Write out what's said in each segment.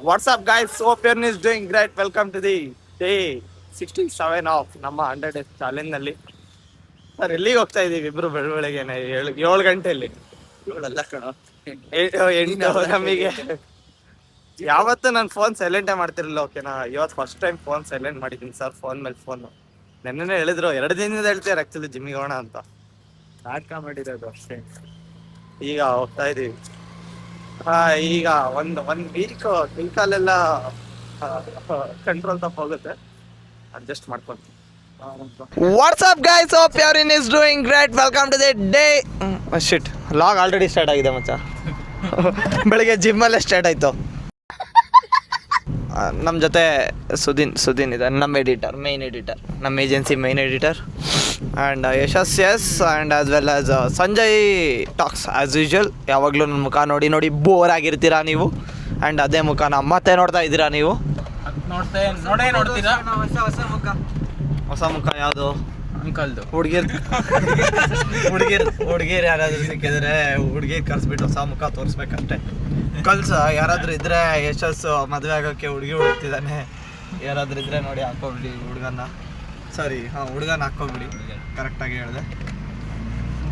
What's up, guys? Hope everyone is doing great. Welcome to the day 67 of ನಮ್ಮ 100 days challenge ನಲ್ಲಿ. Sir ಎಲ್ಲಿಗೆ ಹೋಗ್ತಾ ಇದೀವಿ ಇಬ್ರು ಬೆಳಬೆಳಗ್ಗೆನೆ 7 ಗಂಟೆಯಲ್ಲಿ. 7 ಅಲ್ಲ ಕಣ, 8 ನಮಗೆ. ಯಾವತ್ತು ನಾನು ಫೋನ್ ಸೈಲೆಂಟೇ ಮಾಡ್ತಿರಲಿಲ್ಲ. ಓಕೆನಾ, ಇವತ್ತು ಫಸ್ಟ್ ಟೈಮ್ ಫೋನ್ ಸೈಲೆಂಟ್ ಮಾಡಿದ್ದೀನಿ ಸರ್. ಫೋನ್ ಮೇಲೆ ಫೋನು ನೆನ್ನೆ ಹೇಳಿದ್ರು 2 ದಿನದಿಂದ ಹೇಳ್ತಾರೆ ಆಕ್ಚುಲಿ ಜಿಮ್ಮಿಗೆ ಹೋಗೋಣ ಅಂತ. ನಾಟಕ ಮಾಡಿರೋದು ಅಷ್ಟೇ. ಈಗ ಹೋಗ್ತಾ ಇದೀವಿ. ಈಗ ಒಂದ್ ವೀಕ್ ಕೈಕಾಲೆಲ್ಲ ಕಂಟ್ರೋಲ್ ತಪ್ಪ ಹೋಗುತ್ತೆ, ಅಡ್ಜಸ್ಟ್ ಮಾಡ್ಕೊಂತೀನಿ. What's up guys, hope everyone is doing great. Welcome to the day shit log already start ಆಗಿದೆ ಮಚ್ಚ. ಬೆಳಿಗ್ಗೆ ಜಿಮ್ಮಲ್ಲೇ ಸ್ಟಾರ್ಟ್ ಆಯಿತು. ನಮ್ಮ ಜೊತೆ ಸುದೀನ್ ಇದೆ, ನಮ್ಮ ಎಡಿಟರ್, ಮೇನ್ ಎಡಿಟರ್, ನಮ್ಮ agency main editor. And Yashas S, and as well as Sanjay talks as usual. ಯಾವಾಗಲೂ ನನ್ನ ಮುಖ ನೋಡಿ ಬೋರ್ ಆಗಿರ್ತೀರಾ ನೀವು. ಆ್ಯಂಡ್ ಅದೇ ಮುಖನ ಮತ್ತೆ ನೋಡ್ತಾ ಇದ್ದೀರಾ ನೀವು. ನೋಡ್ತೀರಾ ಹೊಸ ಮುಖ ಯಾವುದು? ಅಂಕಲ್ದು. ಹುಡುಗಿರು ಯಾರಾದರೂ ಸಿಕ್ಕಿದ್ರೆ ಹುಡುಗಿರು ಕರೆಸ್ಬಿಟ್ಟು ಹೊಸ ಮುಖ ತೋರಿಸ್ಬೇಕಷ್ಟೆ. ಯಾರಾದರೂ ಇದ್ರೆ ಯಶಸ್ಸು ಮದುವೆ ಆಗೋಕ್ಕೆ ಹುಡುಗಿ ಹುಡುಕ್ತಿದ್ದಾನೆ. ಯಾರಾದರೂ ಇದ್ರೆ ನೋಡಿ ಹಾಕೋಬಿಡಿ ಹುಡುಗನ. ಸರಿ, ಹುಡುಗನ ಹಾಕೋಬಿಡಿ. ಕರೆಕ್ಟಾಗಿ ಹೇಳಿದೆ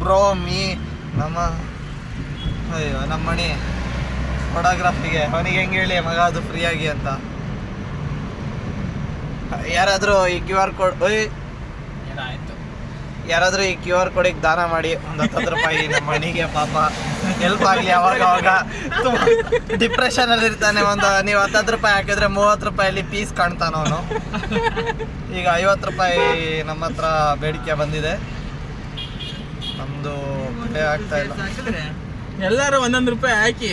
ಬ್ರೋ. ನಮ್ಮ ಮಣಿ ಫೋಟೋಗ್ರಾಫಿಗೆ ಅವನಿಗೆ ಹೆಂಗೆ ಹೇಳಿ ಮಗ ಅದು ಫ್ರೀಯಾಗಿ ಅಂತ. ಯಾರಾದರೂ ಈ QR ಕೋಡ್ ಯಾರಾದರೂ ಈ QR ಕೋಡಿಗೆ ದಾನ ಮಾಡಿ ಒಂದು 10 ರೂಪಾಯಿ ನಮ್ಮ ಮಣಿಗೆ ಪಾಪ ಹೆಲ್ಪ್ ಆಗಲಿ. ಅವಾಗ ತುಂಬ ಡಿಪ್ರೆಷನಲ್ಲಿ ಇರ್ತಾನೆ. ನೀವು 10 ರೂಪಾಯಿ ಹಾಕಿದ್ರೆ 30 ರೂಪಾಯಲ್ಲಿ ಪೀಸ್ ಕಾಣ್ತಾನ ಅವನು. ಈಗ 50 ರೂಪಾಯಿ ನಮ್ಮ ಹತ್ರ ಬೇಡಿಕೆ ಬಂದಿದೆ. ನಮ್ಮದು ಬೆಲೆ ಆಗ್ತಾ ಇಲ್ಲ. ಎಲ್ಲರೂ 1 ರೂಪಾಯಿ ಹಾಕಿ,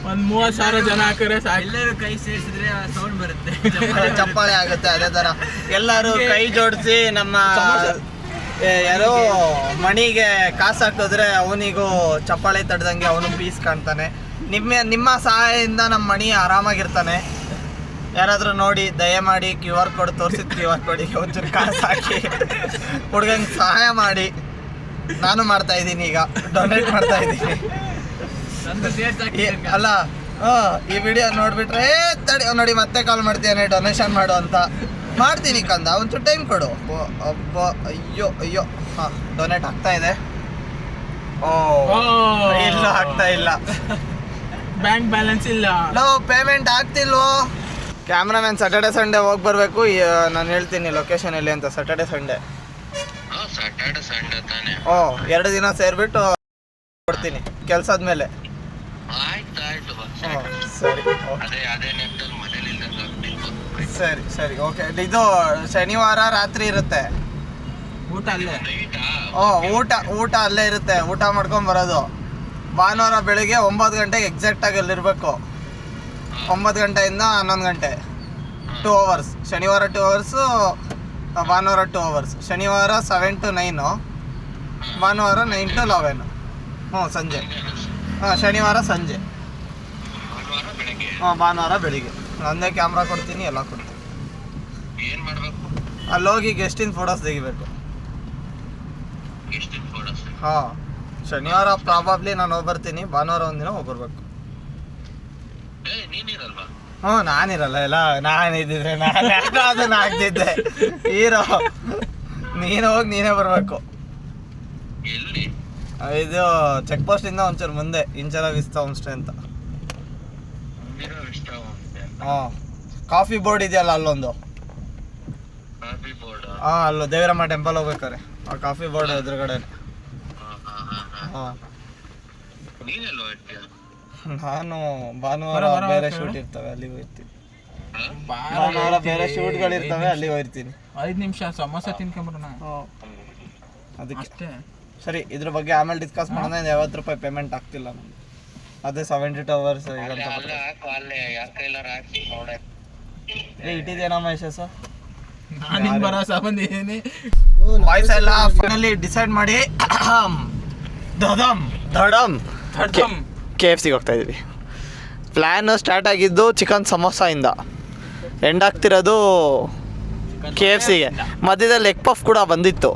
30,000 ಜನ ಹಾಕಿದ್ರೆ ಎಲ್ಲರೂ ಕೈ ಸೇರಿಸಿದ್ರೆ ಸೌಂಡ್ ಬರುತ್ತೆ, ಚಪ್ಪಾಳೆ ಆಗುತ್ತೆ. ಅದೇ ಥರ ಎಲ್ಲರೂ ಕೈ ಜೋಡಿಸಿ ನಮ್ಮ ಯಾರೋ ಮಣಿಗೆ ಕಾಸು ಹಾಕಿದ್ರೆ ಅವನಿಗೂ ಚಪ್ಪಾಳೆ ತಡ್ದಂಗೆ ಅವನು ಪೀಸ್ ಕಾಣ್ತಾನೆ. ನಿಮ್ಮ ಸಹಾಯದಿಂದ ನಮ್ಮ ಮಣಿ ಆರಾಮಾಗಿರ್ತಾನೆ. ಯಾರಾದರೂ ನೋಡಿ ದಯಮಾಡಿ QR ಕೋಡ್ ತೋರಿಸಿದ QR ಕೋಡಿಗೆ ಒಂಚೂರು ಕಾಸು ಹಾಕಿ ಹುಡುಗಂಗೆ ಸಹಾಯ ಮಾಡಿ. ನಾನು ಮಾಡ್ತಾ ಇದ್ದೀನಿ, ಈಗ ಡೊನೇಟ್ ಮಾಡ್ತಾ ಇದ್ದೀನಿ. ಅಲ್ಲ, ಈ ವಿಡಿಯೋ ನೋಡ್ಬಿಟ್ರೆ ತಡಿ ನೋಡಿ ಮತ್ತೆ ಕಾಲ್ ಮಾಡ್ತೇನೆ ಡೊನೇಷನ್ ಮಾಡು ಅಂತ. ಮಾಡ್ತೀನಿ ಕಂದ, ಒಂಚೂರು ಟೈಮ್ ಕೊಡು. ಅಯ್ಯೋ ಹಾಂ, ಡೊನೇಟ್ ಆಗ್ತಾ ಇದೆ. ಇಲ್ಲ, ಆಗ್ತಾ ಇಲ್ಲ. ಬ್ಯಾಂಕ್ ಬ್ಯಾಲೆನ್ಸ್ ಇಲ್ಲ. ಪೇಮೆಂಟ್ ಆಗ್ತಿಲ್ವೋ? ಕ್ಯಾಮ್ರಾಮನ್ ಸ್ಯಾಟರ್ಡೆ ಸಂಡೇ ಹೋಗಿ ಬರಬೇಕು. ನಾನು ಹೇಳ್ತೀನಿ ಲೊಕೇಶನ್ ಎಲ್ಲಿ ಅಂತ. ಸ್ಯಾಟರ್ಡೆ ಸಂಡೇ 2 ದಿನ ಸೇರಿಬಿಟ್ಟು ಕೊಡ್ತೀನಿ ಕೆಲಸದ ಮೇಲೆ. ಸರಿ ಓಕೆ. ಇದು ಶನಿವಾರ ರಾತ್ರಿ ಇರುತ್ತೆ ಊಟ ಅಲ್ಲೇ. ಊಟ ಅಲ್ಲೇ ಇರುತ್ತೆ. ಊಟ ಮಾಡ್ಕೊಂಡು ಬರೋದು. ಭಾನುವಾರ ಬೆಳಿಗ್ಗೆ 9 ಗಂಟೆಗೆ ಎಕ್ಸಾಕ್ಟಾಗಿ ಅಲ್ಲಿರಬೇಕು. 9 ಗಂಟೆಯಿಂದ 11 ಗಂಟೆ 2 hours. ಶನಿವಾರ 2 hours, ಭಾನುವಾರ 2 hours. ಶನಿವಾರ 7 to 9, ಭಾನುವಾರ 9 to 11. ಸಂಜೆ. ಶನಿವಾರ ಸಂಜೆ, ಭಾನುವಾರ ಬೆಳಿಗ್ಗೆ. ಒಂದೇ ಕ್ಯಾಮ್ರಾ ಕೊಡ್ತೀನಿ, ಎಲ್ಲ ಕೊಡ್ತೀನಿ. ಅಲ್ಲೋಗಿ ಗೆಸ್ಟಿನ ಫೋಟೋಸ್ ತೆಗಿಬೇಕು. ಶನಿವಾರ ಪ್ರಾಬಬ್ಲಿ ನಾನು ಹೋಗ್ಬರ್ತೀನಿ. ಭಾನುವಾರ ಒಂದಿನ ಹೋಗ್ಬರ್ಬೇಕು. ನಾನಿರಲ್ಲ. ಎಲ್ಲ ನಾನಿದ್ದಿದ್ರೆ ಅದನ್ನ ಆಗ್ತಿದ್ದೆ. ಹೀರೋ ನೀನು ಹೋಗಿ ನೀನೇ ಬರಬೇಕು. ಇದು ಚೆಕ್ ಪೋಸ್ಟಿಂದ ಒಂಚೂರು ಮುಂದೆ ಇಂಚರ ವಿಸ್ತಾ ಹೋಮ್ ಸ್ಟೇ ಅಂತ. ಕಾಫಿ ಬೋರ್ಡ್ ಇದೆಯಲ್ಲ ಅಲ್ಲೊಂದು. ಅಲ್ಲೋ ದೇವರಮ್ಮ ಟೆಂಪಲ್ ಹೋಗ್ಬೇಕಾರೆ ಆ ಕಾಫಿ ಬೋರ್ಡ್ ಎದುರುಗಡೆ. ನಾನು ಭಾನುವಾರ ಬೇರೆ ಶೂಟ್ ಇರ್ತವೆ, ಅಲ್ಲಿಗೆ ಹೋಗ್ತೀನಿ. ಭಾನುವಾರ ಬೇರೆ ಶೂಟ್ಗಳಿರ್ತವೆ, ಅಲ್ಲಿಗೆ ಹೋಗ್ತೀನಿ. 5 ನಿಮಿಷ ಸಮೋಸ ತಿನ್ಕೊಂಬರೋಣ ಅದಕ್ಕೆ. ಸರಿ, ಇದ್ರ ಬಗ್ಗೆ ಆಮೇಲೆ ಡಿಸ್ಕಸ್ ಮಾಡೋಣ. 50 ರೂಪಾಯಿ ಪೇಮೆಂಟ್ ಆಗ್ತಿಲ್ಲ ನಮ್ಗೆ. ಅದೇ 72 hours ಈಗ ಇಟ್ಟಿದ್ದೇನಮ್ಮ ಯಶಸ್ಸು. ಬಾಯ್ಸ್ ಎಲ್ಲ ಫೈನಲಿ ಡಿಸೈಡ್ ಮಾಡಿ ದಡಮ್ KFCಗೆ ಹೋಗ್ತಾ ಇದೀವಿ. ಪ್ಲ್ಯಾನ್ ಸ್ಟಾರ್ಟ್ ಆಗಿದ್ದು ಚಿಕನ್ ಸಮೋಸದಿಂದ, ಎಂಡ್ ಆಗ್ತಿರೋದು KFCಗೆ. ಮಧ್ಯದಲ್ಲಿ ಎಗ್ ಪಫ್ ಕೂಡ ಬಂದಿತ್ತು.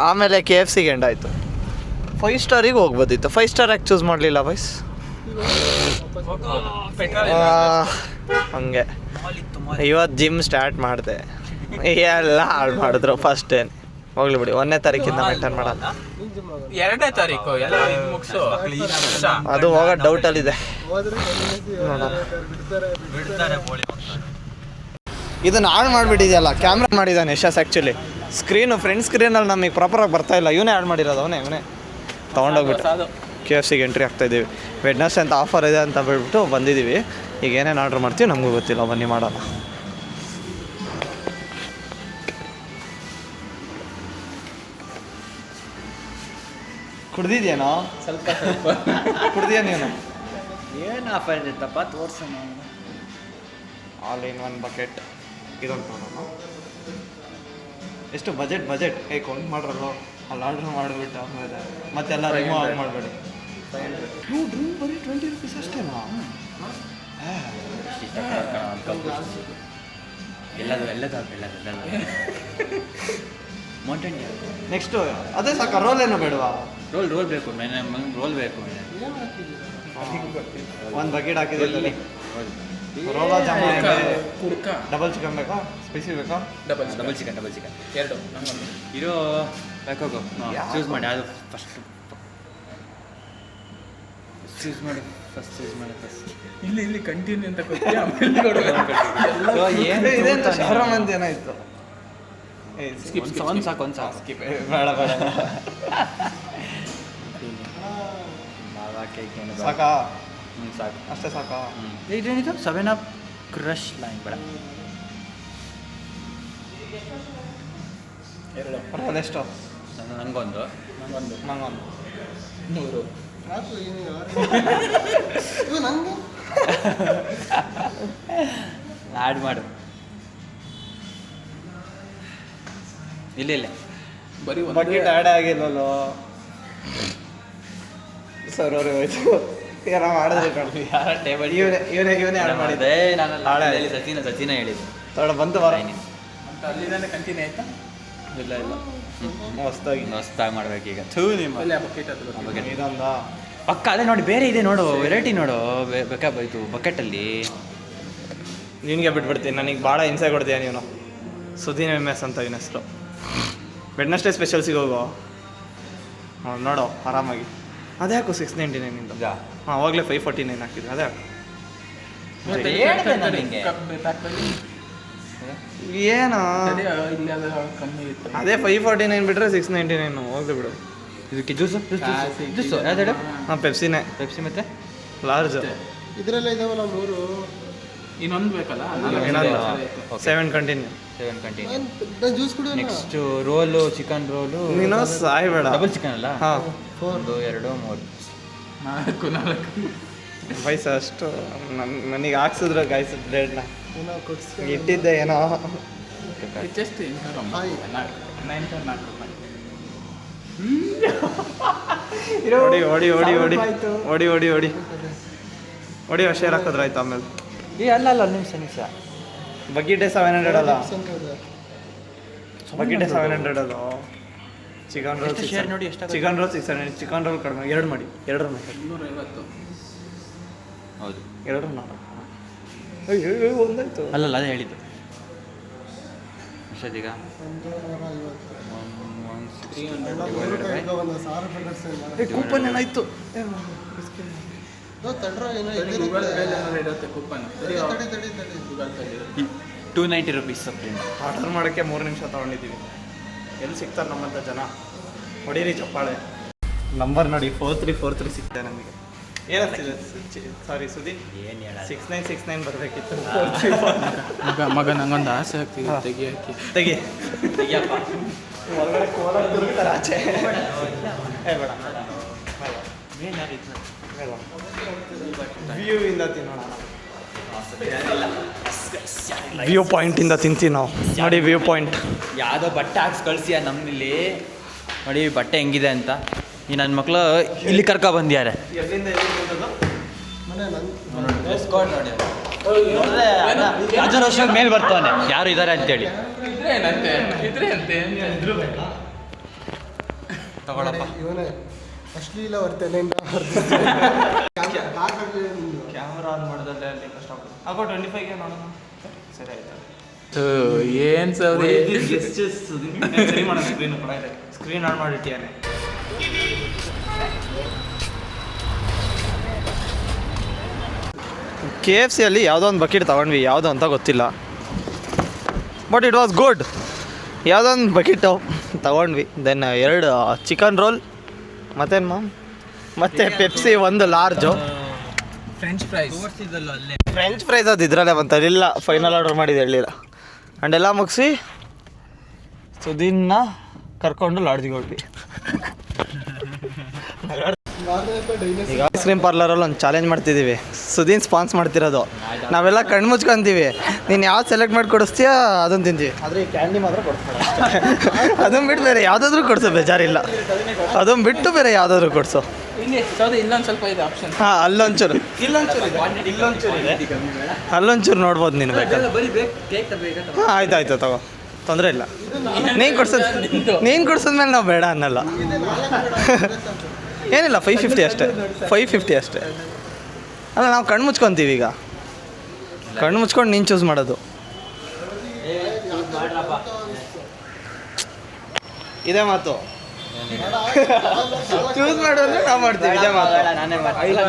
ಆಮೇಲೆ KFCಗೆ ಎಂಡ್ ಆಯಿತು. 5 ಸ್ಟಾರಿಗೆ ಹೋಗ್ಬೋದಿತ್ತು. 5 ಸ್ಟಾರ್ ಯಾಕೆ ಚೂಸ್ ಮಾಡಲಿಲ್ಲ ಬಾಯ್ಸ್? ಹಂಗೆ ಇವತ್ತು ಜಿಮ್ ಸ್ಟಾರ್ಟ್ ಮಾಡಿದೆ, ಎಲ್ಲ ಹಾಳು ಮಾಡಿದ್ರು. ಫಸ್ಟ್ ಏನು ಹೋಗ್ಲಿ ಬಿಡಿ, 1ನೇ ತಾರೀಕಿಂದ ಮೇಂಟೈನ್ ಮಾಡಲ್ಲ. 2ನೇ ತಾರೀಕು ಎಲ್ಲ ಮುಗಿಸು. ಅದು ಹೋಗೋ ಡೌಟಲ್ಲಿದೆ. ಇದನ್ನ ಹಾಳು ಮಾಡಿಬಿಟ್ಟಿದೆಯಲ್ಲ, ಕ್ಯಾಮ್ರಾ ಮಾಡಿದ್ದಾನೆ ಯಶಸ್. ಆ್ಯಕ್ಚುಲಿ ಸ್ಕ್ರೀನು ಫ್ರಂಟ್ ಸ್ಕ್ರೀನಲ್ಲಿ ನಮಗೆ ಪ್ರಾಪರಾಗಿ ಬರ್ತಾ ಇಲ್ಲ. ಇವನೇ ಹಾಳು ಮಾಡಿರೋದು, ಅವನೇ ತೊಗೊಂಡೋಗ್ಬಿಟ್ಟು KFCಗೆ ಎಂಟ್ರಿ ಆಗ್ತಾಯಿದ್ದೀವಿ. ವೆಡ್ನೆಸ್ಡೇ ಅಂತ ಆಫರ್ ಇದೆ ಅಂತ ಹೇಳ್ಬಿಟ್ಟು ಬಂದಿದ್ದೀವಿ. ಈಗ ಏನೇನು ಆರ್ಡ್ರ್ ಮಾಡ್ತೀವಿ ನಮಗೂ ಗೊತ್ತಿಲ್ಲ, ಬನ್ನಿ ಮಾಡೋಣ. ಕುಡ್ದಿದ್ಯೇನೋ ಸ್ವಲ್ಪ ಕುಡ್ದಿಯಾ ನೀನು? ಏನು ಆಫರ್ ಇರುತ್ತಪ್ಪ ತೋರ್ಸೋಣ. ಆಲ್ ಇನ್ ಒನ್ ಬಕೆಟ್ ಇದೊಂದು ತೊಗೊಳೋಣ. ಎಷ್ಟು ಬಜೆಟ್ ಕೌಂಟ್ ಮಾಡ್ರಲ್ಲೋ, ಅಲ್ಲಿ ಆರ್ಡ್ರ್ ಮಾಡಿಬಿಟ್ಟು ಆಮೇಲೆ ಮತ್ತೆಲ್ಲ ರಿಮೂವ್ ಆಗಿ ಮಾಡಬೇಡಿ. ಬರೀ 20 ರೂಪೀಸ್ ಅಷ್ಟೇನಾ? ಮೌಂಟೇನ್ ನೆಕ್ಸ್ಟು ಅದೇ ಸಾಕ, ರೋಲ್ ಏನೋ ಬೇಡವಾ? ರೋಲ್ ಬೇಕು, ರೋಲ್ ಬೇಕು. ಒಂದು ಬಕೆಟ್ ಹಾಕಿದ್ದೀನಿ. ರೋಲ ಜಾಮೂನ್ ಕುಡ್ಕ ಡಬಲ್ ಚಿಕನ್ ಬೇಕಾ, ಸ್ಪೈಸಿ ಬೇಕಾ? ಡಬಲ್ ಚಿಕನ್ 2 ಇರೋ ಬೇಕೋಗು ಚೂಸ್ ಮಾಡಿ. ಅದು ಫಸ್ಟ್ ಚೂಸ್ ಮಾಡಿ ಫಸ್ಟ್ ಇಲ್ಲಿ ಕಂಟಿನ್ಯೂ ಅಂತ ಕೊಡ್ತೀವಿ. ಆಮೇಲೆ ಏನು ಶಹರಮ್ ಅಂತ ಏನಾಯ್ತು? ಒಂದು ಸಾಕು ಸ್ಕಿಪ್ ಬೇಡ ಸಾಕಾ? ಸಾಕು ಅಷ್ಟೇ ಸಾಕಾ? ಇದೇನಿದು 7up ಕ್ರಶ್ ಲೈನ್ ಬೇಡ. ಎಷ್ಟು? ನನಗೊಂದು ನಂಗೊಂದು 3 ಆ್ಯಡ್ ಮಾಡು. ಇಲ್ಲ ಬರೀ ಬಕೆಟ್ ಆ್ಯಡ್ ಆಗಿಲ್ಲಲ್ಲೋ ಸರ್. ಅವ್ರಿಗೆ ಹೋಯ್ತು, ಏನೋ ಮಾಡಿದ್ರೆ ಕಡಿಮೆ. ಯಾರ ಟೇಬಲ್ ಇವನೇ ಆ್ಯಡ್ ಮಾಡಿದ್ದೆ. ನಾನು ಸಚಿನ ಹೇಳಿದ್ದು ತಗೊಳ್ಳ ಬಂತು ಬರ. ಅಂತ ಅಲ್ಲಿಂದಾನೆ ಕಂಟಿನ್ಯೂ ಆಯ್ತಾ? ಇಲ್ಲ ಹೊಸ್ದಾಗಿ ಮಾಡ್ಬೇಕೀಗ. ಅಲ್ಲೇ ಬಕೆಟ್ ಅದು ಇದೊಂದ ಪಕ್ಕ ಅದೇ ನೋಡಿ, ಬೇರೆ ಇದೆ ನೋಡು, ವೆರೈಟಿ ನೋಡು. ಬೇಕಾಯ್ತು ಬಕೆಟಲ್ಲಿ. ನಿನಗೆ ಬಿಟ್ಬಿಡ್ತೀನಿ, ನನಗೆ ಭಾಳ ಹಿಂಸೆ ಕೊಡ್ತೀಯ ನೀನು. ಸುದೀನ್ MS ಅಂತ ಇವನ ಹೆಸರು. ವೆಡ್ನೆಸ್ಡೇ ಸ್ಪೆಷಲ್ಸಿಗೆ ಹೋಗೋ ನೋಡು ಆರಾಮಾಗಿ. ಅದೇ ಹಾಕು 699 ಇಂದ. ಹಾಂ ಅವಾಗಲೇ 549 ಹಾಕಿದ್ವಿ. ಅದೇ ಹಾಕು. ಏನೋ ಇಲ್ಲಿ ಅದು ಕಮ್ಮಿ ಇತ್ತು. ಅದೇ 549 ಬಿಟ್ಟರೆ 699 ಹೋಗ್ಲಿ ಬಿಡು. ಇದಕ್ಕೆ ಜ್ಯೂಸು ಯಾವ್ದು? ಹಾಂ ಪೆಪ್ಸಿನೇ. ಪೆಪ್ಸಿ ಮತ್ತೆ ಲಾರ್ಜ್. ಇದರಲ್ಲೇ ಇದಾವಲ್ಲ 3. ಇನ್ನೊಂದು ಬೇಕಲ್ಲ, ಇನ್ನೊಂದು. 7 ಕಂಟಿನ್ಯೂ. ನಾನು ಜ್ಯೂಸ್ ಕುಡಿಯೋಣ. Next roll, chicken roll. ನೀನು ಸಾಯ್ಬೇಡ. ಡಬಲ್ ಚಿಕನ್ ಅಲ್ಲ? ಹಾಂ 1 2 3 4 ವಯಸ್ಸು ಅಷ್ಟು ನನಗೆ ಹಾಕ್ಸಿದ್ರು ಗಾಯ್ಸ್ ಬ್ಲೇಡ್ನ. ಏನೋ ಕೊಡ್ಸಿ ಇಟ್ಟಿದ್ದೆ ಏನೋ. ಜಸ್ಟ್ 9 ಓಡಿ ಶೇರ್ ಹಾಕಿದ್ರೆ ಆಯ್ತು. ಆಮೇಲೆ ಅಲ್ಲ ನಿಮಿಷ ಬಕೆಟೇ 700 ಅಲ್ಲ, ಸಂಕದ ಬಕೆಟೇ 700 ಅಲ್ಲ. ಚಿಕನ್ ರೋಲ್ ಶೇರ್ ನೋಡಿ ಎಷ್ಟಾಗುತ್ತೆ? Chicken roll 600. ಚಿಕನ್ ರೋಲ್ ಕಡಿಮೆ 2 ಮಾಡಿ. 2 250. ಹೌದು 2 ಅಯ್ಯೋ ಒಂದಾಯ್ತು. ಅಲ್ಲಲ್ಲ ಅದೇ ಹೇಳಿದ್ದು. ಎಷ್ಟೀಗ? 160 ಒಂದು 1000 ರೂಪಾಯಿ ಕೂಪನ್ ಏನಾಯ್ತು? ತಡ್ರ ಏನೋ ಗೂಗಲ್ ಪೇ ಇರುತ್ತೆ ಕೂಪನ್. ತಡಿ ಗೂಗಲ್ ಪೇ 290 ರೂಪೀಸ್. ಆರ್ಡರ್ ಮಾಡೋಕ್ಕೆ 3 ನಿಮಿಷ ತೊಗೊಂಡಿದ್ದೀವಿ. ಎಲ್ಲಿ ಸಿಗ್ತಾರೆ ನಮ್ಮಂಥ ಜನ? ಹೊಡೀರಿ ಚಪ್ಪಾಳೆ. ನಂಬರ್ ನೋಡಿ 4343 ಸಿಗ್ತದೆ ನಮಗೆ. ಏನಾಗ್ತಿದೆ? ಸಾರಿ ಸುದೀಪ್, ಏನು ಹೇಳ 6969 ಬರಬೇಕಿತ್ತು. ಮಗ ನಂಗೊಂದು ಆಸೆ ಆಗ್ತಿದೆ, ತೆಗಿಯಕ್ಕೆ. ತೆಗಿ ತೆಗಿಯಪ್ಪ. ಹೊರಗಡೆ ಕೋಲಾರ ತಿರುಗ್ತಾರೆ ಆಚೆ. ಏ ಬೇಡ ವ್ಯೂ ಇಂದ ತಿನ್ನೋಣ. ವ್ಯೂ ಪಾಯಿಂಟಿಂದ ತಿಂತೀವಿ ನಾವು. ನೋಡಿ ವ್ಯೂ ಪಾಯಿಂಟ್. ಯಾವುದೋ ಬಟ್ಟೆ ಹಾಕ್ಸಿ ಕಳಿಸಿ ನಮ್ಮಲ್ಲಿ ನೋಡಿ ಬಟ್ಟೆ ಹೆಂಗಿದೆ ಅಂತ. ಈ ನನ್ನ ಮಕ್ಕಳು ಇಲ್ಲಿ ಕರ್ಕೊ ಬಂದಿದ್ದಾರೆ. ಎಲ್ಲಿಂದ ಮನೆ ನನ್ನ ಡ್ರೆಸ್ ಕೋಡ್ ನೋಡಿ. ಹಜಾರು ವರ್ಷ ಮೇಲೆ ಬರ್ತಾನೆ ಯಾರು ಇದ್ದಾರೆ ಅಂತೇಳಿ. ಇದ್ರೆ ಅಂತೆ ತಗೊಳಪ್ಪ. ಇವನೇ ಅಶ್ಲೀಲ ವರ್ತನೆಯಿಂದ ಹಾಕೋ 25ಗೆ ನೋಡೋಣ. ಸರಿ ಆಯ್ತು. ಏನ್ ಸೌದಿ ಸರಿ ಮಾಡೋಣ. ಸ್ಕ್ರೀನ್ ಕೂಡ ಇದೆ, ಸ್ಕ್ರೀನ್ ಆನ್ ಮಾಡಿಟ್ಟಿಯಾನೆ. KFC ಅಲ್ಲಿ ಯಾವುದೋ ಒಂದು ಬಕೆಟ್ ತೊಗೊಂಡ್ವಿ, ಯಾವುದೋ ಅಂತ ಗೊತ್ತಿಲ್ಲ, ಬಟ್ ಇಟ್ ವಾಸ್ ಗುಡ್. ಯಾವುದೋ ಒಂದು ಬಕೆಟು ತೊಗೊಂಡ್ವಿ. ದೆನ್ 2 ಚಿಕನ್ ರೋಲ್ ಮತ್ತೇನು ಮ್ಯಾಮ್, ಮತ್ತು Pepsi 1 large. French fries French fries ಅದು ಇದರಲ್ಲೇ ಬಂತಾರೆ, ಇಲ್ಲ ಫೈನಲ್ ಆರ್ಡರ್ ಮಾಡಿದ್ದು ಹೇಳಿಲ್ಲ. ಆ್ಯಂಡ್ ಎಲ್ಲ ಮುಗಿಸಿ ಸುದೀನ್ನ ಕರ್ಕೊಂಡು ಲಾಡ್ಜಿಗೆ ಹೋದ್ವಿ. ಈಗ ಐಸ್ ಕ್ರೀಮ್ ಪಾರ್ಲರಲ್ಲಿ ಒಂದು ಚಾಲೆಂಜ್ ಮಾಡ್ತಿದ್ದೀವಿ, ಸುದೀನ್ ಸ್ಪಾನ್ಸ್ ಮಾಡ್ತಿರೋದು. ನಾವೆಲ್ಲ ಕಣ್ಣು ಮುಚ್ಕೊಂತೀವಿ, ನೀನು ಯಾವ್ದು ಸೆಲೆಕ್ಟ್ ಮಾಡಿ ಕೊಡಿಸ್ತೀಯ ಅದನ್ನು ತಿಂತೀವಿ. ಆದರೆ ಈ ಕ್ಯಾಂಡಿ ಮಾತ್ರ ಕೊಡಿಸ್ಬೇಡ. ಅದನ್ನು ಬಿಟ್ಟು ಬೇರೆ ಯಾವುದಾದ್ರೂ ಕೊಡಿಸೋ, ಬೇಜಾರಿಲ್ಲ. ಅದನ್ನು ಬಿಟ್ಟು ಬೇರೆ ಯಾವುದಾದ್ರೂ ಕೊಡಿಸೋ. ಇಲ್ಲಿ ಸೌದಿ ಇಲ್ಲೊಂದು ಸ್ವಲ್ಪ ಇದೆ ಆಪ್ಷನ್. ಹಾಂ, ಅಲ್ಲೊಂಚೂರು ಅಲ್ಲೊಂಚೂರು ನೋಡ್ಬೋದು ನೀನು ಬೇಕಾದ್ರೆ. ಹಾಂ, ಆಯ್ತು ತಗೋ, ತೊಂದರೆ ಇಲ್ಲ. ನೀನು ಕೊಡ್ಸೋದ್ಮೇಲೆ ನಾವು ಬೇಡ ಅನ್ನಲ್ಲ. ಏನಿಲ್ಲ, 550 ಅಷ್ಟೇ, 550 ಅಷ್ಟೇ. ಅಲ್ಲ, ನಾವು ಕಣ್ಣು ಮುಚ್ಕೊತೀವಿ. ಈಗ ಕಣ್ಣು ಮುಚ್ಕೊಂಡು ನೀನು ಚೂಸ್ ಮಾಡೋದು. ಇದೇ ಮಾತು, ಚೂಸ್ ಮಾಡು ಅಂದರೆ ನಾವು ಮಾಡ್ತೀವಿ. ಇದೇ ಮಾತು.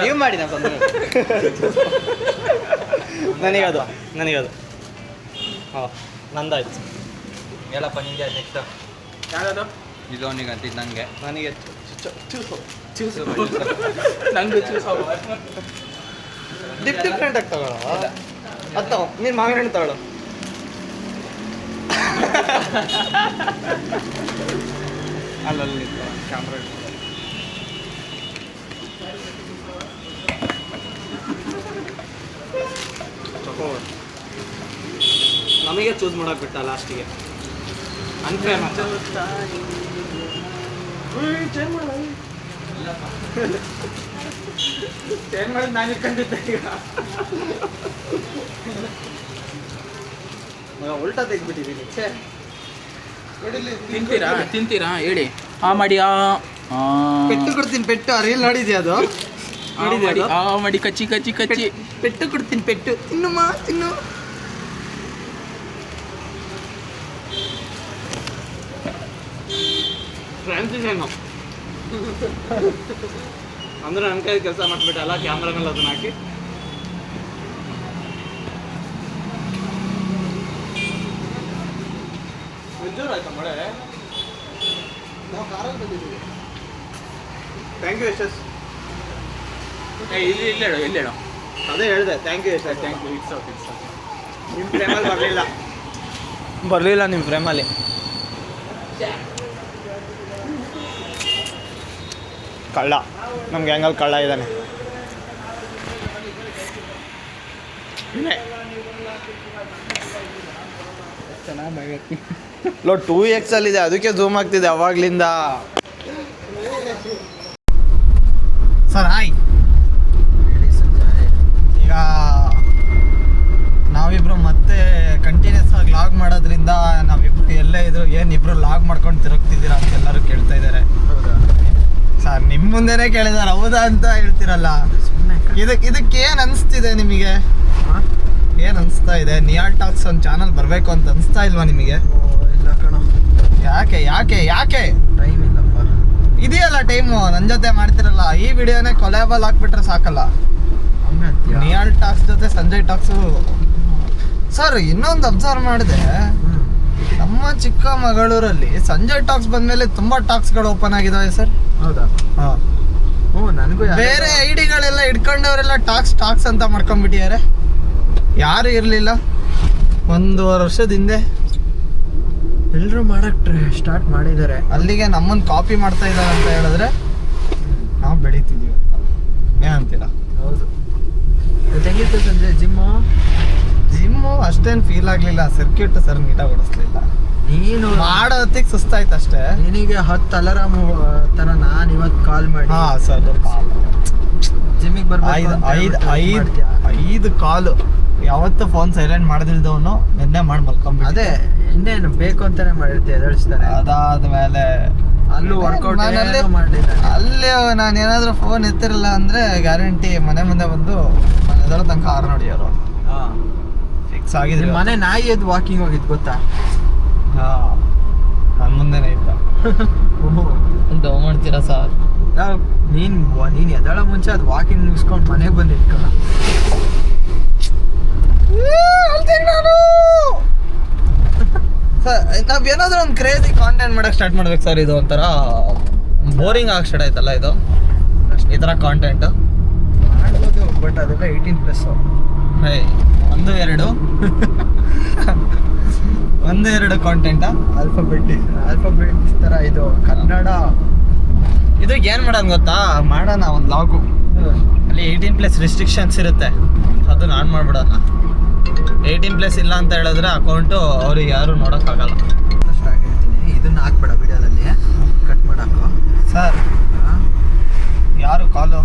ನೀವು ಮಾಡಿ ನನಗದು ಹಾಂ, ನಂದಾಯ್ತು. ಹೇಳಪ್ಪ ನಿಂಗೆ ನೆಕ್ಸ್ಟ್ ಯಾವ್ದು ಇದು ಅವನಿಗೆ ಅಂತಿದ್ದು ನನಗೆ ನನಗೆ ನಂಗೆ ಚೂಸ್ ಡಿಫ್ರೆಂಟ್ ಆಗಿ ತಗೊಳ್ಳೋ. ಅದು ತಗೋ, ನೀನು ಮಾವಿನ ಹಣ್ಣು ತಗೊಳ್ಳೋ. ಅಲ್ಲಲ್ಲಿ ಕ್ಯಾಮ್ರಾ ತಗೋ. ನಮಗೆ ಚೂಸ್ ಮಾಡೋಕೆ ಬಿಟ್ಟ ಲಾಸ್ಟಿಗೆ. ಅನ್ಫೇರ್ ಚೇಂಜ್ ಮಾಡಿ ನಾನು ಇಟ್ಕೊಂಡಿದ್ದೆ. ಈಗ ಉಲ್ಟಾ ತೆಗ್ದ್ಬಿಟ್ಟಿದ್ದೀನಿ. ತಿಂತೀರಾ ಹೇಳಿ. ಮಾಡಿ ಪೆಟ್ಟು ಕೊಡ್ತೀನಿ, ಪೆಟ್ಟು. ರೀಲ್ ನೋಡಿದ್ಯಾ? ಅದು ನೋಡಿದ್ಯಾ? ಮಾಡಿ ಕಚ್ಚಿ ಪೆಟ್ಟು ಕೊಡ್ತೀನಿ, ಪೆಟ್ಟು. ತಿನ್ನು. ಫ್ರಾನ್ಸಿಸ್ ಏನು ಅಂದ್ರೆ ನನ್ನ ಕೈ ಕೆಲಸ ಮಾಡಿಬಿಟ್ಟಲ್ಲ, ಕ್ಯಾಮ್ರಾ ಮೇಲೆ ಅದನ್ನ ಹಾಕಿ. ಜೋರು ಆಯ್ತಾ ಮಳೆ? ನಾವು ಕಾರಲ್ಲಿ ಬಂದಿದ್ದೀವಿ. Thank you Yashas. ಇಲ್ಲಿ ಹೇಳು. ಅದೇ ಹೇಳಿದೆ, thank you Yashas. Thank you. It's ನಿಮ್ಮ ಫ್ರೇಮಲ್ಲಿ ಬರಲಿಲ್ಲ ನಿಮ್ಮ ಫ್ರೇಮಲ್ಲಿ. ಕಳ್ಳ, ನಮ್ಮ ಗ್ಯಾಂಗಲ್ಲಿ ಕಳ್ಳ ಇದ್ದಾನೆ. ಚೆನ್ನಾಗಿ ಲೋ 2x ಅಲ್ಲಿದೆ, ಅದಕ್ಕೆ ಝೂಮ್ ಆಗ್ತಿದೆ ಅವಾಗ್ಲಿಂದ. Sir hi. ಈಗ ನಾವಿಬ್ರು ಮತ್ತೆ ಕಂಟಿನ್ಯೂಸ್ ಆಗಿ ಲಾಗ್ ಮಾಡೋದ್ರಿಂದ ನಾವಿಬ್ರು ಎಲ್ಲೇ ಇದ್ರು ಏನಿಬ್ರು ಲಾಗ್ ಮಾಡ್ಕೊಂಡು ತಿರುಗ್ತಿದ್ದೀರಾ ಅಂತ ಎಲ್ಲರೂ ಕೇಳ್ತಾ ಇದ್ದಾರೆ. ಸರ್ ನಿಮ್ಮ ಮುಂದೆನೇ ಕೇಳಿದಾರೆ, ಹೌದಾ ಅಂತ ಹೇಳ್ತಿರಲ್ಲ. ಇದಕ್ಕೆ ಏನು ಅನಿಸ್ತಿದೆ ನಿಮಗೆ? ಏನು ಅನಿಸ್ತಾ ಇದೆ? ನಿಯಾಲ್ ಟಾಕ್ಸ್ ಒಂದು ಚಾನಲ್ ಬರಬೇಕು ಅಂತ ಅನಿಸ್ತಾ ಇಲ್ವಾ ನಿಮಗೆ? ಇಲ್ಲ ಕಣೋ. ಯಾಕೆ ಟೈಮ್ ಇಲ್ಲಪ್ಪ. ಇದೆಯಲ್ಲ ಟೈಮು, ನನ್ನ ಜೊತೆ ಮಾಡ್ತಿರಲ್ಲ. ಈ ವಿಡಿಯೋನೇ ಕೊಲಾಬಲ್ ಹಾಕ್ಬಿಟ್ರೆ ಸಾಕಲ್ಲ. ನಿಯಾಲ್ ಟಾಕ್ಸ್ ಜೊತೆ ಸಂಜಯ್ ಟಾಕ್ಸು. ಸರ್ ಇನ್ನೊಂದು ಅಬ್ಸರ್ವ್ ಮಾಡಿದೆ, ನಮ್ಮ ಚಿಕ್ಕಮಗಳೂರಲ್ಲಿ ಸಂಜಯ್ ಟಾಕ್ಸ್ ಬಂದಮೇಲೆ ತುಂಬ ಟಾಕ್ಸ್ಗಳು ಓಪನ್ ಆಗಿದ್ದಾವೆ ಸರ್. ಹೌದಾ? ಹಾಂ, ನನಗೂ ಬೇರೆ ಐಡಿಗಳೆಲ್ಲ ಇಟ್ಕೊಂಡವರೆಲ್ಲ ಟಾಕ್ಸ್ ಅಂತ ಮಾಡ್ಕೊಂಡ್ಬಿಟ್ಟಿದ್ದಾರೆ. ಯಾರು ಇರಲಿಲ್ಲ 1 ವರ್ಷದ ಹಿಂದೆ. ಎಲ್ಲರೂ ಮಾಡಕ್ಕೆ ಸ್ಟಾರ್ಟ್ ಮಾಡಿದ್ದಾರೆ. ಅಲ್ಲಿಗೆ ನಮ್ಮನ್ನು ಕಾಪಿ ಮಾಡ್ತಾ ಇದ್ದಾರೆ ಅಂತ ಹೇಳಿದ್ರೆ ನಾವು ಬೆಳೀತಿದ್ದೀವಿ ಅಂತ. ಏನಂತೀರಾ? ಹೌದು. ಹೆಂಗಿತ್ತು ಸಂಜೆ ಜಿಮ್ಮು ಅಷ್ಟೇನು ಫೀಲ್ ಆಗಲಿಲ್ಲ. ಸರ್ಕ್ಯೂಟ್ ಸರ್ ನೀಟಾಗಿ ಓಡಿಸ್ಲಿಲ್ಲ. ನೀನು ಮಾಡೋ ಹೊತ್ತಿಗೆ ಸುಸ್ತಾಯ್ತು ಅಷ್ಟೇ. ನಿನಗೆ 10 ಅಲಾರಾಮ್ ಥರ ನಾನು ಇವತ್ತು ಕಾಲ್ ಮಾಡಿ. ಹಾಂ ಸರ್, ಜಿಮ್ಮಿಗೆ ಬರ್ಬೇಕು. 5 ಕಾಲು. ಯಾವತ್ತು ಫೋನ್ ಸೈಲೆಂಟ್ ಮಾಡ್ದಿಲ್ದವನು ನಿನ್ನೆ ಮಾಡಿ ಮಲ್ಕೊಂಬಿಟ್ಟು. ಅದೇ ಇನ್ನೇನು ಬೇಕು ಅಂತಾನೆ ಮಾಡಿರ್ತೀವಿ, ಎದುರಿಸ್ತಾರೆ. ಅದಾದ್ಮೇಲೆ ಅಲ್ಲೂ ವರ್ಕೌಟ್ ಮಾಡಲಿಲ್ಲ. ಅಲ್ಲಿ ನಾನು ಏನಾದರೂ ಫೋನ್ ಎತ್ತಿರಲ್ಲ ಅಂದರೆ ಗ್ಯಾರಂಟಿ ಮನೆ ಮುಂದೆ ಬಂದು ಮನೆದೊಳ ತನಕ ಹಾರ್ ನೋಡಿಯೋರು. ಫಿಕ್ಸ್ ಆಗಿದೆ. ಮನೆ ನಾಯಿ ಎದ್ದು ವಾಕಿಂಗ್ ಹೋಗಿದ್ ಗೊತ್ತಾ? ಹಾ ನನ್ನ ಮುಂದೆನೇ ಇದ್ದ. ಡೌ ಮಾಡ್ತೀರಾ ಸರ್? ನೀನ್ ಎದಳ ಮುಂಚೆ ಅದು ವಾಕಿಂಗ್ ಮುಗಿಸ್ಕೊಂಡು ಮನೆಗೆ ಬಂದು ಇಟ್ಕೊಳ್ಳ. ಸರ್ ನಾವ್ ಏನಾದ್ರೂ ಒಂದು ಕ್ರೇಜಿ ಕಾಂಟೆಂಟ್ ಮಾಡಕ್ ಸ್ಟಾರ್ಟ್ ಮಾಡ್ಬೇಕು ಸರ್. ಇದು ಒಂಥರ ಬೋರಿಂಗ್ ಆಗಿ ಸ್ಟಾರ್ಟ್ ಆಯ್ತಲ್ಲ ಇದು ಈ ಥರ ಕಾಂಟೆಂಟ್ ಮಾಡ್ಬೋದು, ಬಟ್ ಅದೆಲ್ಲ 18+. ಹೇ 1-2 1-2 ಕಾಂಟೆಂಟಾ? ಆಲ್ಫಾಬೆಟ್ಸ್ ಥರ ಇದು ಕನ್ನಡ. ಇದು ಏನು ಮಾಡೋಣ ಗೊತ್ತಾ, ಮಾಡೋಣ ಒಂದು ಲಾಗು ಅಲ್ಲಿ 18+ ರಿಸ್ಟ್ರಿಕ್ಷನ್ಸ್ ಇರುತ್ತೆ, ಅದು ನಾನು ಮಾಡ್ಬಿಡೋಣ. 18+ ಇಲ್ಲ ಅಂತ ಹೇಳಿದ್ರೆ ಅಕೌಂಟು ಅವ್ರಿಗೆ ಯಾರು ನೋಡೋಕ್ಕಾಗಲ್ಲ. ಸ್ಟಾರ್ಟ್ ಹೇಳ್ತೀನಿ, ಇದನ್ನ ಹಾಕ್ಬೇಡ ವಿಡಿಯೋದಲ್ಲಿ, ಕಟ್ ಮಾಡಾಕು. ಸರ್ ಯಾರು ಕಾಲು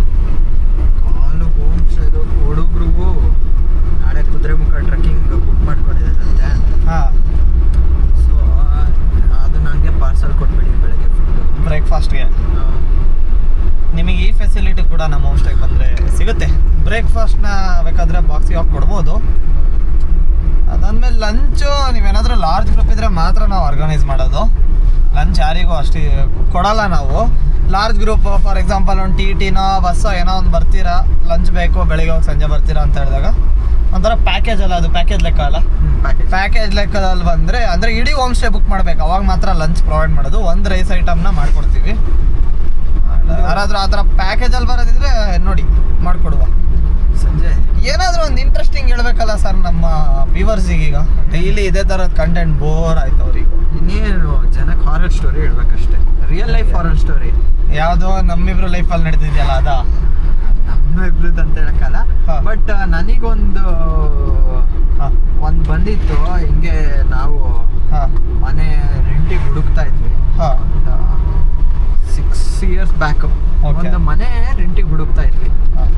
ಹೋಮ್ಸ್ ಇದು ಹುಡುಗ್ರಿಗೂ ನಾಳೆ ಕುದುರೆಮುಖ ಟ್ರೆಕ್ಕಿಂಗ್ ಬುಕ್ ಮಾಡ್ಕೊಂಡಿದ್ದಾರಂತೆ. ಹಾಂ, ಸೊ ಅದು ನನಗೆ ಪಾರ್ಸಲ್ ಕೊಟ್ಬಿಡಿ ಬೆಳಗ್ಗೆ ಫುಡ್ಡು. ಬ್ರೇಕ್ಫಾಸ್ಟ್ಗೆ ನಿಮಗೆ ಈ ಫೆಸಿಲಿಟಿ ಕೂಡ ನಮ್ಮ ಹೋಮ್ಸ್ಟೇಗೆ ಬಂದರೆ ಸಿಗುತ್ತೆ. ಬ್ರೇಕ್ಫಾಸ್ಟ್ನ ಬೇಕಾದರೆ ಬಾಕ್ಸಿಗೆ ಹಾಕಿ ಕೊಡ್ಬೋದು. ಅದಾದಮೇಲೆ ಲಂಚು ನೀವೇನಾದರೂ ಲಾರ್ಜ್ ಗ್ರೂಪ್ ಇದ್ದರೆ ಮಾತ್ರ ನಾವು ಆರ್ಗನೈಸ್ ಮಾಡೋದು. ಲಂಚ್ ಯಾರಿಗೂ ಅಷ್ಟು ಕೊಡಲ್ಲ ನಾವು. ಲಾರ್ಜ್ ಗ್ರೂಪ್ ಫಾರ್ ಎಕ್ಸಾಂಪಲ್ ಒಂದು ಟಿನೋ ಬಸ್ಸೋ ಏನೋ ಒಂದು ಬರ್ತೀರಾ, ಲಂಚ್ ಬೇಕು ಬೆಳಿಗ್ಗೆ ಹೋಗಿ ಸಂಜೆ ಬರ್ತೀರಾ ಅಂತ ಹೇಳಿದಾಗ ಒಂಥರ ಪ್ಯಾಕೇಜ್ ಅಲ್ಲ, ಅದು ಪ್ಯಾಕೇಜ್ ಲೆಕ್ಕ ಅಲ್ಲ. ಪ್ಯಾಕೇಜ್ ಲೆಕ್ಕದಲ್ಲಿ ಬಂದರೆ ಅಂದರೆ ಇಡೀ ಹೋಮ್ ಸ್ಟೇ ಬುಕ್ ಮಾಡಬೇಕು, ಅವಾಗ ಮಾತ್ರ ಲಂಚ್ ಪ್ರೊವೈಡ್ ಮಾಡೋದು. ಒಂದು ರೈಸ್ ಐಟಮ್ನ ಮಾಡಿಕೊಡ್ತೀವಿ. ಯಾರಾದರೂ ಆ ಥರ ಪ್ಯಾಕೇಜಲ್ಲಿ ಬರೋದಿದ್ರೆ ನೋಡಿ ಮಾಡಿಕೊಡುವ. ಸಂಜೆ ಏನಾದರೂ ಒಂದು ಇಂಟ್ರೆಸ್ಟಿಂಗ್ ಹೇಳ್ಬೇಕಲ್ಲ ಸರ್ ನಮ್ಮ ವ್ಯೂವರ್ಸಿಗೆ. ಈಗ ಡೈಲಿ ಇದೇ ಥರದ ಕಂಟೆಂಟ್ ಬೋರ್ ಆಯ್ತು ಅವ್ರಿಗೆ. ಇನ್ನೇನು ಜನಕ್ಕೆ ಹಾರರ್ ಸ್ಟೋರಿ ಹೇಳ್ಬೇಕಷ್ಟೇ, ರಿಯಲ್ ಲೈಫ್ ಹಾರರ್ ಸ್ಟೋರಿ. ಯಾವುದೋ ನಮ್ಮಿಬ್ರು ಲೈಫಲ್ಲಿ ನಡೀತಿದೆಯಲ್ಲ ಅದಾ? ನಮ್ಮ ಇಬ್ರದ್ದು ಅಂತ ಹೇಳಕ್ಕಲ್ಲ, ಬಟ್ ನನಗೊಂದು ಬಂದಿತ್ತು. ಹಿಂಗೆ ನಾವು ಮನೆ ರೆಂಟಿಗೆ ಹುಡುಕ್ತಾ ಇದ್ವಿ 6 years ಬ್ಯಾಕ್. ಒಂದು ಮನೆ ರೆಂಟಿಗೆ ಹುಡುಕ್ತಾ ಇದ್ವಿ.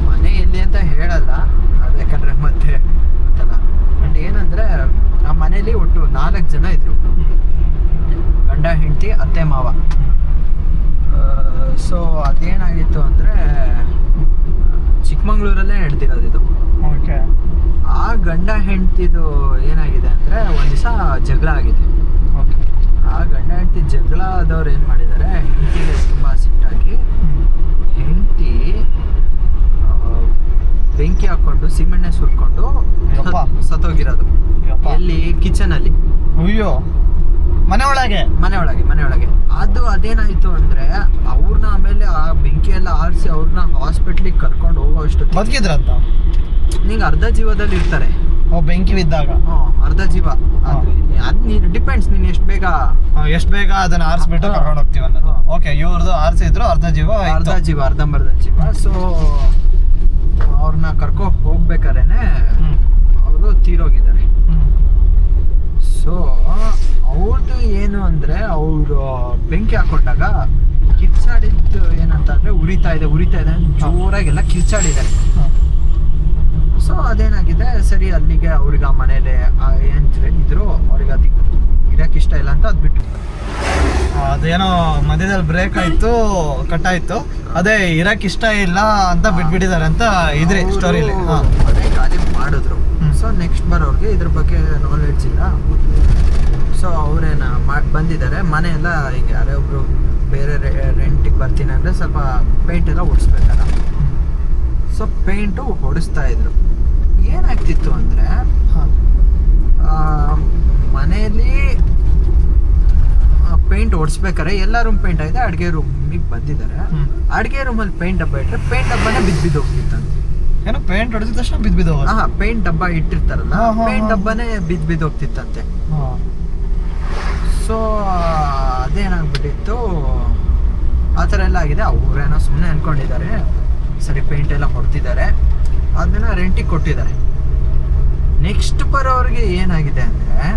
ಮನೆ ಎಲ್ಲಿ ಅಂತ ಹೇಳಲ್ಲ, ಅದು ಯಾಕಂದ್ರೆ ಮತ್ತೆ ಗೊತ್ತಲ್ಲ. ಬಟ್ ಏನಂದ್ರೆ ಆ ಮನೇಲಿ ಒಟ್ಟು 4 ಜನ ಇದ್ರು, ಗಂಡ ಹೆಂಡತಿ ಅತ್ತೆ ಮಾವ. ಸೊ ಅದೇನಾಗಿತ್ತು ಅಂದರೆ ಚಿಕ್ಕಮಂಗ್ಳೂರಲ್ಲೇ ನಡೆದಿರೋದು ಇದು. ಆ ಗಂಡ ಹೆಂಡತಿದು ಏನಾಗಿದೆ ಅಂದರೆ ಒಂದು ದಿವಸ ಜಗಳ ಆಗಿದೆ. ಆ ಗಂಡ ಹೆಂಡತಿ ಜಗಳ ಆದವ್ರು ಏನು ಮಾಡಿದ್ದಾರೆ, ಹೆಂಡತಿಗೆ ತುಂಬ ಸಿಟ್ಟಾಗಿ ಹೆಂಡತಿ ಬೆಂಕಿ ಹಾಕ್ಕೊಂಡು ಸಿಮೆಣ್ಣೆ ಸುರ್ಕೊಂಡು ಸತ್ತೋಗಿರೋದು. ಎಲ್ಲಿ? ಕಿಚನಲ್ಲಿ. ಅಯ್ಯೋ, ಮನೆ ಒಳಗೆ. ಅದು ಅದೇನಾಯ್ತು ಅಂದ್ರೆ ಅವ್ರನ್ನ ಆಮೇಲೆ ಆ ಬೆಂಕಿ ಎಲ್ಲ ಆರಿಸಿ ಅವ್ರನ್ನ ಹಾಸ್ಪಿಟ್ಲಿಗೆ ಕರ್ಕೊಂಡು ಹೋಗೋ ಅಷ್ಟು ಬದುಕಿದ್ರಂತ. ನಿಂಗೆ ಅರ್ಧ ಜೀವದಲ್ಲಿ ಇರ್ತಾರೆ. ಬೆಂಕಿ ಬಿದ್ದಾಗ ಅರ್ಧ ಜೀವ. ಅದು ಡಿಪೆಂಡ್ಸ್, ನೀನು ಎಷ್ಟು ಬೇಗ ಅದನ್ನ ಆರಿಸ್ಬಿಟ್ಟು ಕರ್ಕೊಂಡು ಹೋಗ್ತೀವಿ ಅನ್ನೋದು. ಓಕೆ, ಇವ್ರದ್ದು ಆರಿಸಿದ್ರು ಅರ್ಧ ಜೀವ. ಅರ್ಧಂಬರ್ಧ ಜೀವ. ಸೊ ಅವ್ರನ್ನ ಕರ್ಕೊ ಹೋಗ್ಬೇಕಾರೇನೆ ಅವರು ತೀರೋಗಿದ್ದಾರೆ. ಸೊ ಅವ್ರದ್ದು ಏನು ಅಂದರೆ ಅವರು ಬೆಂಕಿ ಹಾಕೊಂಡಾಗ ಕಿರ್ಚಾಡಿದ್ದು ಏನಂತ ಅಂದರೆ ಉರಿತಾ ಇದೆ ಜೋರಾಗೆಲ್ಲ ಕಿರ್ಚಾಡಿದ್ದಾರೆ. ಸೊ ಅದೇನಾಗಿದೆ, ಸರಿ ಅಲ್ಲಿಗೆ ಅವ್ರಿಗೆ ಆ ಮನೇಲಿ ಏನು ಇದ್ರು ಅವ್ರಿಗೆ ಅದು ಇರೋಕ್ಕೆ ಇಷ್ಟ ಇಲ್ಲ ಅಂತ ಅದು ಬಿಟ್ಟು, ಅದೇನೋ ಮಧ್ಯದಲ್ಲಿ ಬ್ರೇಕ್ ಆಯ್ತು, ಕಟ್ ಆಯ್ತು. ಅದೇ ಇರಕ್ಕೆ ಇಷ್ಟ ಇಲ್ಲ ಅಂತ ಬಿಟ್ಬಿಟ್ಟಿದ್ದಾರೆ ಅಂತ ಇದ್ರಿ ಸ್ಟೋರಿಲಿ. ಮನೆ ಖಾಲಿ ಮಾಡಿದ್ರು. ಸೊ ನೆಕ್ಸ್ಟ್ ಬರೋರಿಗೆ ಇದ್ರ ಬಗ್ಗೆ ನಾಲೆಡ್ಜ್ ಇಲ್ಲ. ಸೊ ಅವರೇನ ಬಂದಿದ್ದಾರೆ. ಮನೆ ಎಲ್ಲ ಈಗ ಯಾರೇ ಒಬ್ರು ಬೇರೆ ರೆಂಟಿಗೆ ಬರ್ತೀನಿ ಅಂದರೆ ಸ್ವಲ್ಪ ಪೇಂಟ್ ಎಲ್ಲ ಹೊಡಿಸ್ಬೇಕಲ್ಲ. ಸೊ ಪೇಂಟು ಹೊಡಿಸ್ತಾ ಇದ್ರು. ಏನಾಗ್ತಿತ್ತು ಅಂದರೆ ಮನೆಯಲ್ಲಿ ಪೇಂಟ್ ಹೊಡಿಸ್ಬೇಕಾರೆ ಎಲ್ಲ ರೂಮ್ ಪೇಂಟ್ ಆಗಿದೆ, ಅಡುಗೆ ರೂಮಿಗೆ ಬಂದಿದ್ದಾರೆ. ಅಡುಗೆ ರೂಮಲ್ಲಿ ಪೇಂಟ್ ಡಬ್ಬ ಇಟ್ಟರೆ ಪೇಂಟ್ ಡಬ್ಬನೇ ಬಿದ್ದು ಹೋಗ್ತಿತ್ತಂತೆ. ಏನೋ ಪೇಂಟ್ ಹೊಡೆದ ತಕ್ಷಣ ಬಿದ್ದು ಪೇಂಟ್ ಡಬ್ಬ ಇಟ್ಟಿರ್ತಾರಲ್ಲ, ಪೇಂಟ್ ಡಬ್ಬನೇ ಬಿದ್ದು ಹೋಗ್ತಿತ್ತಂತೆ. ಸೊ ಅದೇನಾಗ್ಬಿಟ್ಟಿತ್ತು, ಆ ಥರ ಎಲ್ಲ ಆಗಿದೆ. ಅವರೇನೋ ಸುಮ್ಮನೆ ಅಂದ್ಕೊಂಡಿದ್ದಾರೆ, ಸರಿ ಪೇಂಟ್ ಎಲ್ಲ ಹೊಡ್ತಿದ್ದಾರೆ, ಅದನ್ನ ರೆಂಟಿಗೆ ಕೊಟ್ಟಿದ್ದಾರೆ. ನೆಕ್ಸ್ಟ್ ಬರೋರಿಗೆ ಏನಾಗಿದೆ ಅಂದರೆ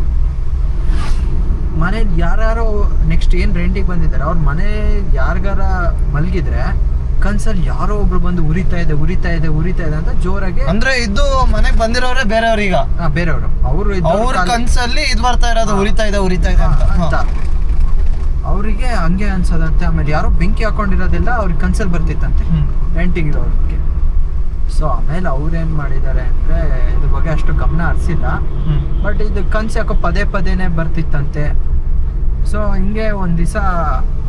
ಮನೇಲಿ ಯಾರು ನೆಕ್ಸ್ಟ್ ಏನು ರೆಂಟಿಗೆ ಬಂದಿದ್ದಾರೆ ಅವ್ರ ಮನೆ ಯಾರಿಗಾರ ಮಲಗಿದ್ರೆ ಕನ್ಸಲ್ಲಿ ಯಾರೋ ಒಬ್ರು ಬಂದು ಉರಿತಾ ಇದೆ ಅಂತ ಜೋರಾಗಿ. ಅಂದ್ರೆ ಇದು ಮನೆಗೆ ಬಂದಿರೋರೇ ಬೇರೆಯವ್ರೀಗ? ಬೇರೆಯವರು. ಅವ್ರ ಕನ್ಸಲ್ಲಿ ಇದು ಬರ್ತಾ ಇರೋದು ಉರಿತಾ ಇದೆ ಅಂತ ಅವರಿಗೆ ಹಂಗೆ ಅನ್ಸೋದಂತೆ. ಆಮೇಲೆ ಯಾರೋ ಬೆಂಕಿ ಹಾಕೊಂಡಿರೋದೆಲ್ಲ ಅವ್ರಿಗೆ ಕನ್ಸಲ್ಲಿ ಬರ್ತಿತ್ತಂತೆ ರೆಂಟಿಗಿರೋರಿಗೆ. ಸೊ ಆಮೇಲೆ ಅವ್ರೇನು ಮಾಡಿದ್ದಾರೆ ಅಂದರೆ ಇದ್ರ ಬಗ್ಗೆ ಅಷ್ಟು ಗಮನ ಹರಿಸಿಲ್ಲ. ಬಟ್ ಇದು ಕನ್ಸು ಯಾಕೋ ಪದೇ ಪದೇನೆ ಬರ್ತಿತ್ತಂತೆ. ಸೊ ಹಿಂಗೆ ಒಂದು ದಿವಸ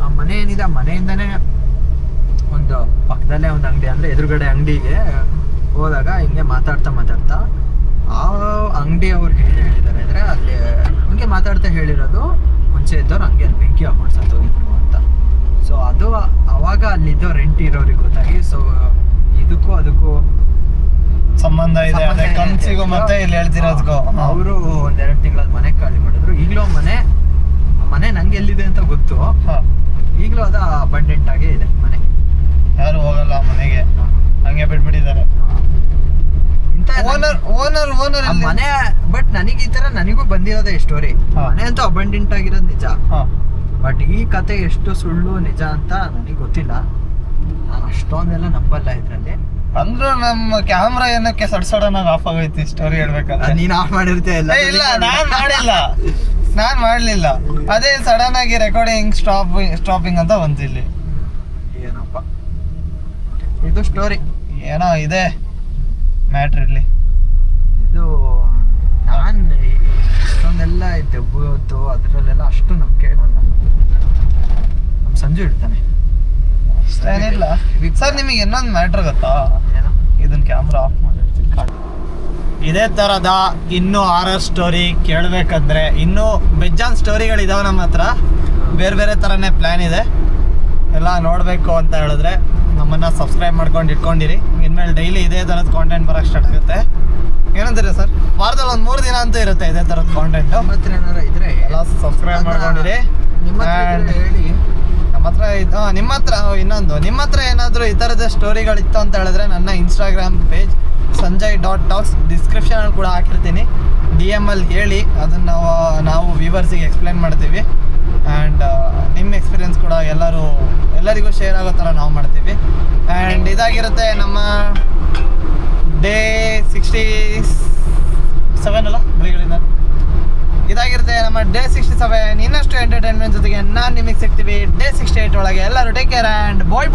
ಆ ಮನೆ ಏನಿದೆ, ಆ ಮನೆಯಿಂದನೇ ಒಂದು ಪಕ್ಕದಲ್ಲೇ ಒಂದು ಅಂಗಡಿ, ಅಂದರೆ ಎದುರುಗಡೆ ಅಂಗಡಿಗೆ ಹೋದಾಗ ಹಿಂಗೆ ಮಾತಾಡ್ತಾ ಆ ಅಂಗಡಿ ಅವ್ರು ಏನು ಹೇಳಿದ್ದಾರೆ ಅಂದರೆ, ಅಲ್ಲಿ ಹಂಗೆ ಮಾತಾಡ್ತಾ ಹೇಳಿರೋದು ಮುಂಚೆ ಇದ್ದವ್ರು ಹಂಗೆ ಅಲ್ಲಿ ಬೆಂಕಿ ಹಾಕೊಂಡು ಸತ್ತೋಗಿದ್ರು ಅಂತ. ಸೊ ಅದು ಅವಾಗ ಅಲ್ಲಿದ್ದೋ ರೆಂಟ್ ಇರೋರಿಗೆ ಗೊತ್ತಾಗಿ, ಸೊ ಇದಕ್ಕೂ ಅದಕ್ಕೂ ಸಂಬಂಧ ಇದೆ. ಅದೇ ಕನ್ಸಿಗೂ ಮತ್ತೆ ಇಲ್ಲಿ ಹೇಳ್ತಿರೋದಕ್ಕೂ ಅವರು ಒಂದೆರಡು ತಿಂಗಳ ಮನೆ ಖಾಲಿ ಮಾಡಿದ್ರು. ಈಗಲೂ ಮನೆ ನಂಗೆ ಎಲ್ಲಿದೆ ಅಂತ ಗೊತ್ತು. ಈಗಲೂ ಅದು ಅಬಂಡೆಂಟ್ ಆಗೇ ಇದೆ ಮನೆ, ಯಾರು ಹೋಗಲ್ಲ ಮನೆಗೆ, ಹಂಗೆ ಬಿಟ್ಬಿಟ್ಟಿದ್ದಾರೆ. ಓನರ್ ಮನೆ ಬಟ್ ನನಗೆ ಈ ತರ ನನಗೂ ಬಂದಿರೋದೇ ಸ್ಟೋರಿ. ಮನೆ ಅಂತೂ ಅಬಂಡೆಂಟ್ ಆಗಿರೋದು ನಿಜ, ಬಟ್ ಈ ಕತೆ ಎಷ್ಟು ಸುಳ್ಳು ನಿಜ ಅಂತ ನನಗೆ ಗೊತ್ತಿಲ್ಲ. ನಾನು ಅಷ್ಟೊಂದೆಲ್ಲ ನಂಬಲ್ಲ ಇದ್ರಲ್ಲಿ. ಅಂದ್ರೂ ನಮ್ಮ ಕ್ಯಾಮ್ರಾ ಏನಕ್ಕೆ ಸಡನ್ ಆಗಿ ಆಫ್ ಆಗೈತಿ ಸ್ಟೋರಿ ಹೇಳ್ಬೇಕಂದ್ರೆ. ನೀನ್ ಆಫ್ ಮಾಡಿರ್ತೀಯ ಇಲ್ಲ, ನಾನ್ ಮಾಡ್ಲಿಲ್ಲ. ಅದೇ ಸಡನ್ ಆಗಿ ರೆಕಾರ್ಡಿಂಗ್ ಸ್ಟಾಪಿಂಗ್ ಅಂತ ಬಂತಿಲ್ಲಿ. ಏನಪ್ಪ ಇದು ಸ್ಟೋರಿ, ಏನೋ ಇದೆ ಮ್ಯಾಟ್ರ್ ಇಲ್ಲಿ. ಇದು ನಾನು ಇಷ್ಟೊಂದೆಲ್ಲ ದೆಬ್ಬು ಹೊತ್ತು ಅದರಲ್ಲೆಲ್ಲ ಅಷ್ಟು ನಂಬಿಕೆ ಇಡಲ್ಲ. ನಮ್ಮ ಸಂಜು ಇಡ್ತಾನೆ ಏನಿಲ್ಲ. ಸರ್ ನಿಮಗೆ ಇನ್ನೊಂದು ಮ್ಯಾಟ್ರ್ ಗೊತ್ತಾ? ಏನೋ ಇದನ್ನ ಕ್ಯಾಮ್ರಾ ಆಫ್ ಮಾಡಿರ್ತೀನಿ. ಇದೇ ಥರದ ಇನ್ನೂ ಹಾರರ್ ಸ್ಟೋರಿ ಕೇಳಬೇಕಂದ್ರೆ ಇನ್ನೂ ಬೆಜ್ಜಾನ್ ಸ್ಟೋರಿಗಳಿದಾವೆ ನಮ್ಮ ಹತ್ರ. ಬೇರೆ ಬೇರೆ ಥರನೇ ಪ್ಲ್ಯಾನ್ ಇದೆ. ಎಲ್ಲ ನೋಡಬೇಕು ಅಂತ ಹೇಳಿದ್ರೆ ನಮ್ಮನ್ನು ಸಬ್ಸ್ಕ್ರೈಬ್ ಮಾಡ್ಕೊಂಡು ಇಟ್ಕೊಂಡಿರಿ. ಇನ್ಮೇಲೆ ಡೈಲಿ ಇದೇ ಥರದ ಕಾಂಟೆಂಟ್ ಬರೋಕ್ಕೆ ಸ್ಟಾರ್ಟ್ ಆಗುತ್ತೆ. ಏನಂತೀರಿ ಸರ್? ವಾರದಲ್ಲಿ ಒಂದು 3 ದಿನ ಅಂತೂ ಇರುತ್ತೆ ಇದೇ ಥರದ ಕಾಂಟೆಂಟು. ನಮ್ಮ ಹತ್ರ ಏನಾರ ಇದ್ರೆ ಎಲ್ಲ ಸಬ್ಸ್ಕ್ರೈಬ್ ಮಾಡ್ಕೊಂಡಿರಿ. ನಿಮ್ಮ ಹತ್ರ ಇದ್ರೆ ಹೇಳಿ. ನಮ್ಮ ಹತ್ರ ಇದು ನಿಮ್ಮ ಹತ್ರ ಇನ್ನೊಂದು, ನಿಮ್ಮ ಹತ್ರ ಏನಾದರೂ ಈ ಥರದ ಸ್ಟೋರಿಗಳಿತ್ತು ಅಂತ ಹೇಳಿದ್ರೆ ನನ್ನ ಇನ್ಸ್ಟಾಗ್ರಾಮ್ ಪೇಜ್ sanjay.talks ಡಿಸ್ಕ್ರಿಪ್ಷನಲ್ಲಿ ಕೂಡ ಹಾಕಿರ್ತೀನಿ. DM ಅಲ್ಲಿ ಹೇಳಿ, ಅದನ್ನು ನಾವು ವ್ಯೂವರ್ಸಿಗೆ ಎಕ್ಸ್ಪ್ಲೇನ್ ಮಾಡ್ತೀವಿ. ಆ್ಯಂಡ್ ನಿಮ್ಮ ಎಕ್ಸ್ಪೀರಿಯನ್ಸ್ ಕೂಡ ಎಲ್ಲರಿಗೂ ಶೇರ್ ಆಗೋ ಥರ ನಾವು ಮಾಡ್ತೀವಿ. ಆ್ಯಂಡ್ ಇದಾಗಿರುತ್ತೆ ನಮ್ಮ ಡೇ 67 ಅಲ್ಲ ಬರೀಗಳಿಂದ ಇದಾಗಿರುತ್ತೆ ನಮ್ಮ ಡೇ 67. ಇನ್ನಷ್ಟು ಎಂಟರ್ಟೈನ್ಮೆಂಟ್ ಜೊತೆಗೆ ನಾನು ನಿಮಗೆ ಸಿಗ್ತೀವಿ ಡೇ 68 ಒಳಗೆ. ಎಲ್ಲರೂ ಟೇಕ್ ಕೇರ್ ಆ್ಯಂಡ್ ಬಾಯ್.